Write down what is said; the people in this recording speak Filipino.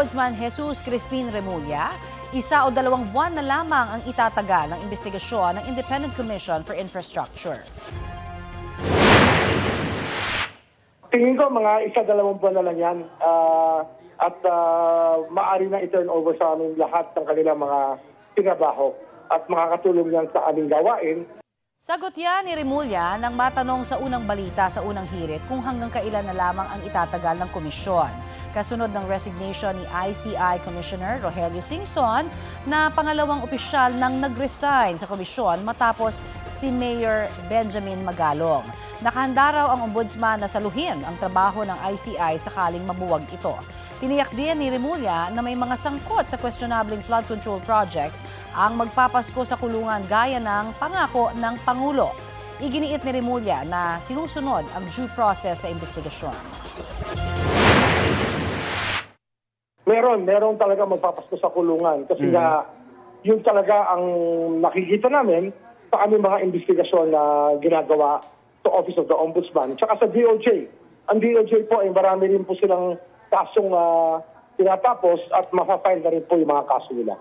Ombudsman Jesus Crispin Remulla, 1 o 2 buwan na lamang ang itatagal ng investigasyon ng Independent Commission for Infrastructure. Tingin ko mga 1 o 2 buwan na lang yan at maaari na i-turn over sa amin lahat ng kanilang mga tinabaho at makakatulong yan sa aming gawain. Sagot yan ni Remulla nang matanong sa unang balita sa unang hirit kung hanggang kailan na lamang ang itatagal ng komisyon. Kasunod ng resignation ni ICI Commissioner Rogelio Singson na pangalawang opisyal nang nag-resign sa komisyon matapos si Mayor Benjamin Magalong. Nakahanda raw ang ombudsman na saluhin ang trabaho ng ICI sakaling mabuwag ito. Tiniyak din ni Remulla na may mga sangkot sa questionableng flood control projects ang magpapasko sa kulungan gaya ng pangako ng Pangulo. Iginiit ni Remulla na sinusunod ang due process sa investigasyon. Meron talaga magpapasko sa kulungan kasi yun talaga ang nakikita namin sa aming mga investigasyon na ginagawa sa Office of the Ombudsman tsaka sa DOJ. Ang DOJ po ay marami rin po silang kasong tinatapos at mapafile na rin po yung mga kaso nila.